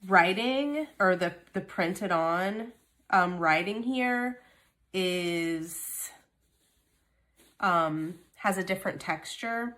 writing, or the printed on writing here is, has a different texture,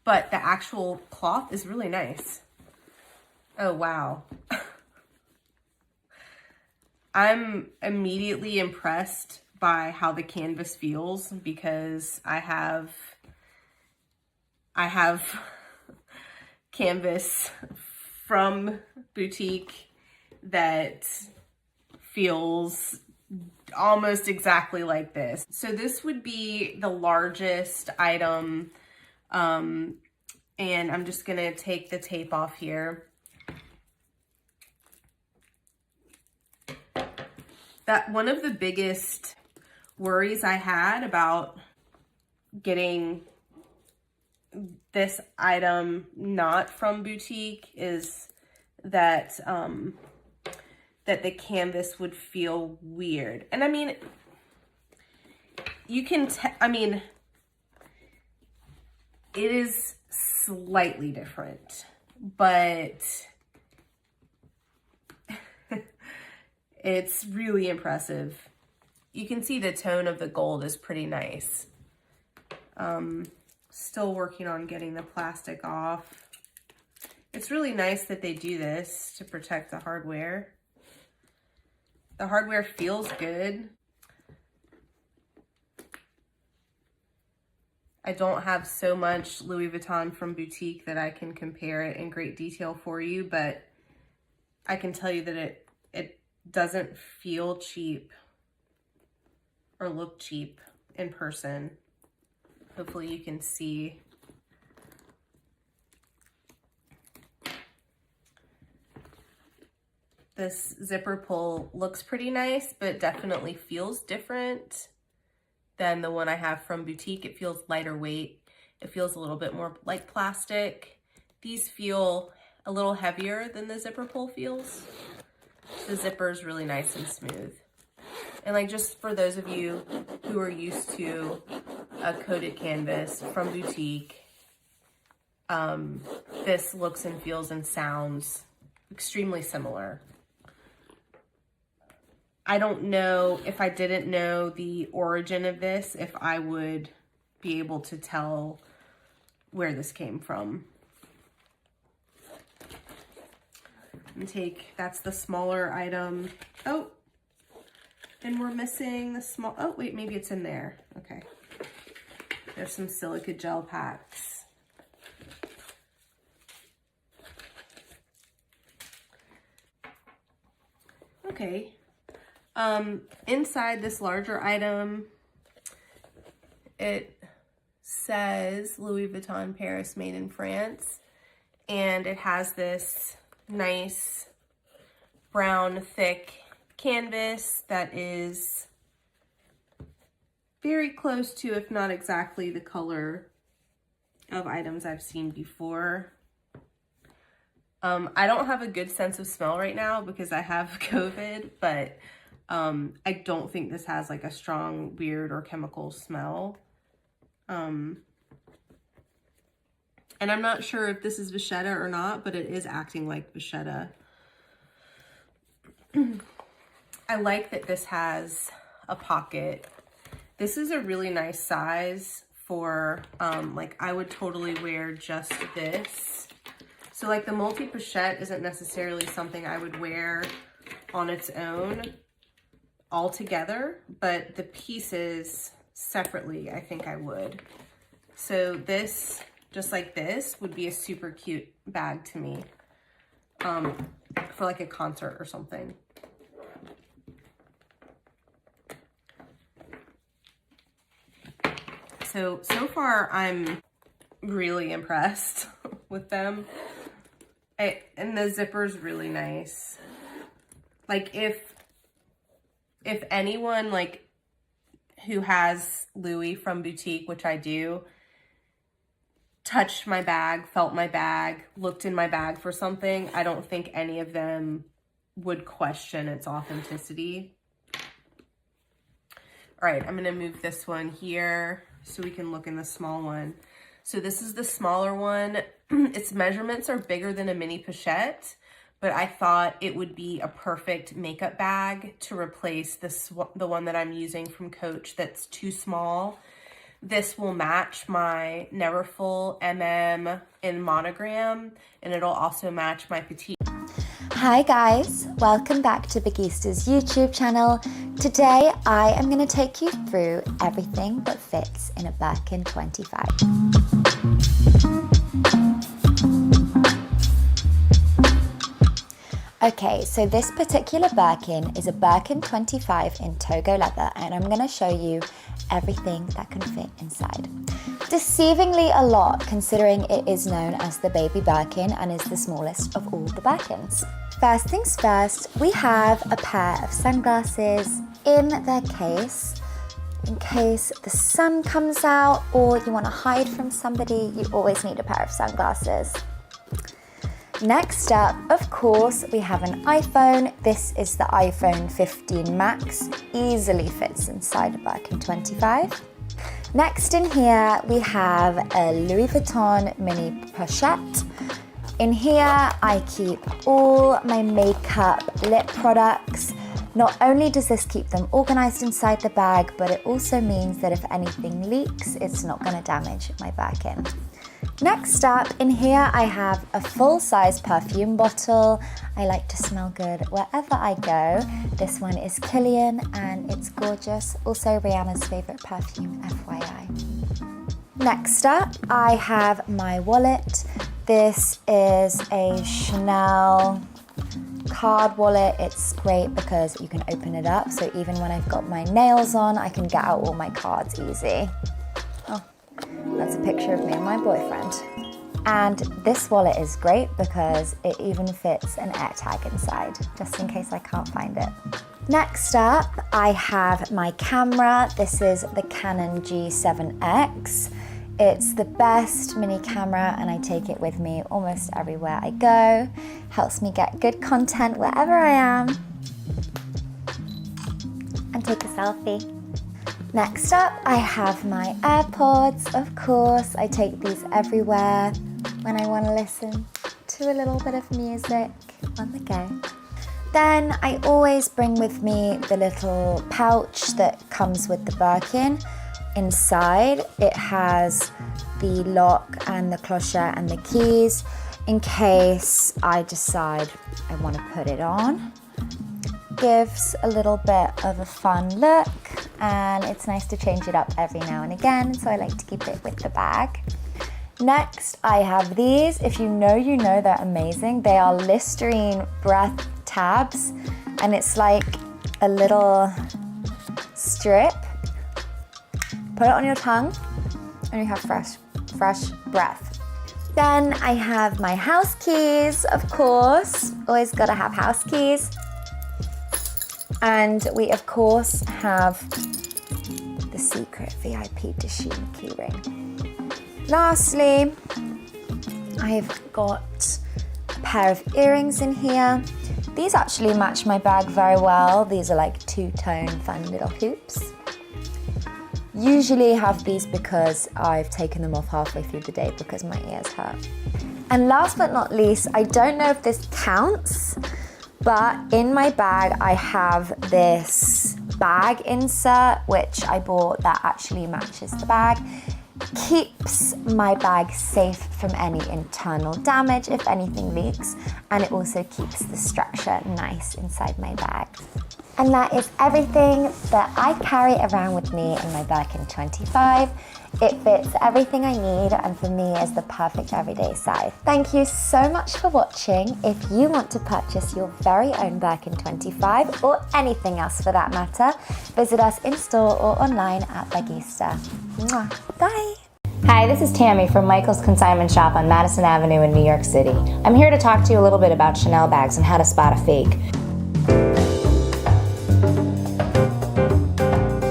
but the actual cloth is really nice. Oh, wow. I'm immediately impressed by how the canvas feels, because I have canvas from boutique that feels almost exactly like this. So this would be the largest item, and I'm just gonna take the tape off here. That one of the biggest worries I had about getting this item not from boutique is that that the canvas would feel weird. And I mean, you can I mean, it is slightly different, but it's really impressive. You can see the tone of the gold is pretty nice. Still working on getting the plastic off. It's really nice that they do this to protect the hardware. The hardware feels good. I don't have so much Louis Vuitton from boutique that I can compare it in great detail for you, but I can tell you that it doesn't feel cheap or look cheap in person. Hopefully you can see. This zipper pull looks pretty nice, but definitely feels different than the one I have from boutique. It feels lighter weight. It feels a little bit more like plastic. These feel a little heavier than the zipper pull feels. The zipper is really nice and smooth. And like, just for those of you who are used to a coated canvas from boutique, this looks and feels and sounds extremely similar. I don't know, if I didn't know the origin of this, if I would be able to tell where this came from. And that's the smaller item. Oh, and we're missing the small, oh wait, maybe it's in there. Okay. There's some silica gel packs. Okay. Inside this larger item, it says Louis Vuitton Paris, made in France, and it has this nice brown thick canvas that is very close to, if not exactly, the color of items I've seen before. I don't have a good sense of smell right now because I have COVID, but I don't think this has like a strong, weird, or chemical smell. And I'm not sure if this is vachetta or not, but it is acting like vachetta. I like that this has a pocket. This is a really nice size for, like, I would totally wear just this. So like the multi-pochette isn't necessarily something I would wear on its own all together, but the pieces separately, I think I would. So this, just like this, would be a super cute bag to me, for like a concert or something. So far I'm really impressed with them. And the zipper's really nice. Like, if anyone like who has Louis from boutique, which I do, touched my bag, felt my bag, looked in my bag for something, I don't think any of them would question its authenticity. All right, I'm gonna move this one here so we can look in the small one. So this is the smaller one. Its measurements are bigger than a mini Pochette, but I thought it would be a perfect makeup bag to replace the one that I'm using from Coach that's too small. This will match my Neverfull in monogram, and it'll also match my petite. Hi guys, welcome back to Bagista's YouTube channel. Today I am going to take you through everything that fits in a Birkin 25. Okay, so this particular Birkin is a Birkin 25 in togo leather, and I'm going to show you everything that can fit inside. Deceivingly a lot, considering it is known as the baby Birkin and is the smallest of all the Birkins. First things first, we have a pair of sunglasses in their case. In case the sun comes out or you want to hide from somebody, you always need a pair of sunglasses. Next up, of course, we have an iPhone. This is the iPhone 15 Max. Easily fits inside a Birkin 25. Next in here, we have a Louis Vuitton mini Pochette. In here, I keep all my makeup lip products. Not only does this keep them organized inside the bag, but it also means that if anything leaks, it's not going to damage my Birkin. Next up, in here I have a full-size perfume bottle. I like to smell good wherever I go. This one is Kilian and it's gorgeous. Also Rihanna's favorite perfume, FYI. Next up, I have my wallet. This is a Chanel card wallet. It's great because you can open it up, so even when I've got my nails on, I can get out all my cards easy. Oh, that's a picture of me and my boyfriend. And this wallet is great because it even fits an AirTag inside, just in case I can't find it. Next up, I have my camera. This is the Canon G7X. It's the best mini camera and I take it with me almost everywhere I go. Helps me get good content wherever I am. And take a selfie. Next up, I have my AirPods, of course. I take these everywhere when I want to listen to a little bit of music on the go. Then I always bring with me the little pouch that comes with the Birkin. Inside, it has the lock and the clochette and the keys in case I decide I want to put it on. Gives a little bit of a fun look and it's nice to change it up every now and again, so I like to keep it with the bag. Next, I have these. If you know they're amazing. They are Listerine breath tabs and it's like a little strip. Put it on your tongue and you have fresh breath. Then I have my house keys, of course. Always gotta have house keys. And we, of course, have the secret VIP Dasheen keyring. Lastly, I've got a pair of earrings in here. These actually match my bag very well. These are like two-tone fun little hoops. Usually have these because I've taken them off halfway through the day because my ears hurt. And last but not least, I don't know if this counts, but in my bag I have this bag insert which I bought that actually matches the bag. Keeps my bag safe from any internal damage if anything leaks, and it also keeps the structure nice inside my bag. And that is everything that I carry around with me in my Birkin 25. It fits everything I need and for me is the perfect everyday size. Thank you so much for watching. If you want to purchase your very own Birkin 25 or anything else for that matter, visit us in store or online at Bagista. Mwah. Bye. Hi, this is Tammy from Michael's Consignment Shop on Madison Avenue in New York City. I'm here to talk to you a little bit about Chanel bags and how to spot a fake.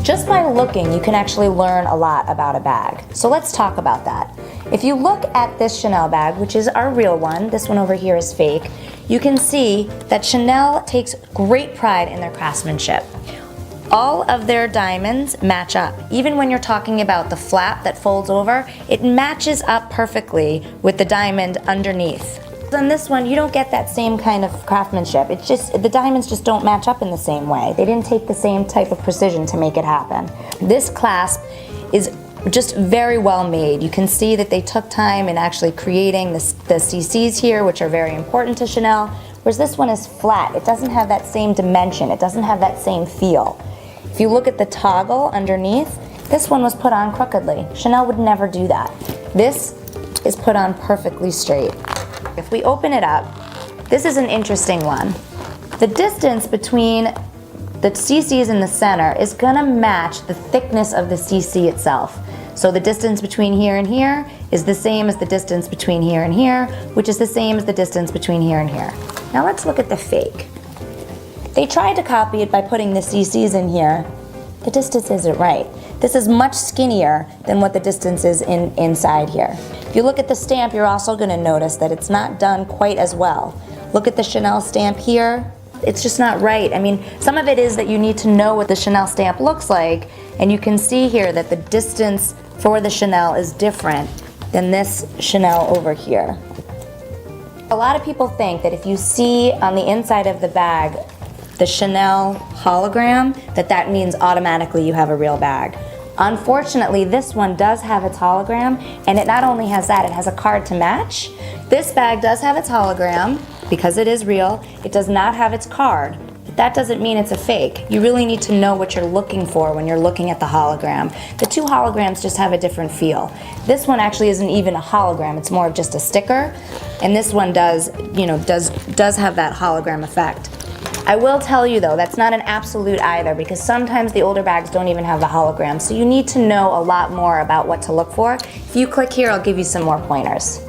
Just by looking, you can actually learn a lot about a bag. So let's talk about that. If you look at this Chanel bag, which is our real one, this one over here is fake, you can see that Chanel takes great pride in their craftsmanship. all of their diamonds match up. Even when you're talking about the flap that folds over, it matches up perfectly with the diamond underneath. On this one, you don't get that same kind of craftsmanship. It's just, the diamonds just don't match up in the same way. They didn't take the same type of precision to make it happen. This clasp is just very well made. You can see that they took time in actually creating the CCs here, which are very important to Chanel, whereas this one is flat. It doesn't have that same dimension. It doesn't have that same feel. If you look at the toggle underneath, this one was put on crookedly. Chanel would never do that. This is put on perfectly straight. If we open it up, this is an interesting one. The distance between the CCs in the center is gonna match the thickness of the CC itself. So the distance between here and here is the same as the distance between here and here, which is the same as the distance between here and here. Now let's look at the fake. They tried to copy it by putting the CCs in here. The distance isn't right. This is much skinnier than what the distance is inside here. If you look at the stamp, you're also gonna notice that it's not done quite as well. Look at the Chanel stamp here. It's just not right. I mean, some of it is that you need to know what the Chanel stamp looks like, and you can see here that the distance for the Chanel is different than this Chanel over here. A lot of people think that if you see on the inside of the bag the Chanel hologram, that means automatically you have a real bag. Unfortunately, this one does have its hologram, and it not only has that, it has a card to match. This bag does have its hologram, because it is real. It does not have its card, but that doesn't mean it's a fake. You really need to know what you're looking for when you're looking at the hologram. The two holograms just have a different feel. This one actually isn't even a hologram, it's more of just a sticker, and this one does have that hologram effect. I will tell you though, that's not an absolute either, because sometimes the older bags don't even have the hologram, so you need to know a lot more about what to look for. If you click here, I'll give you some more pointers.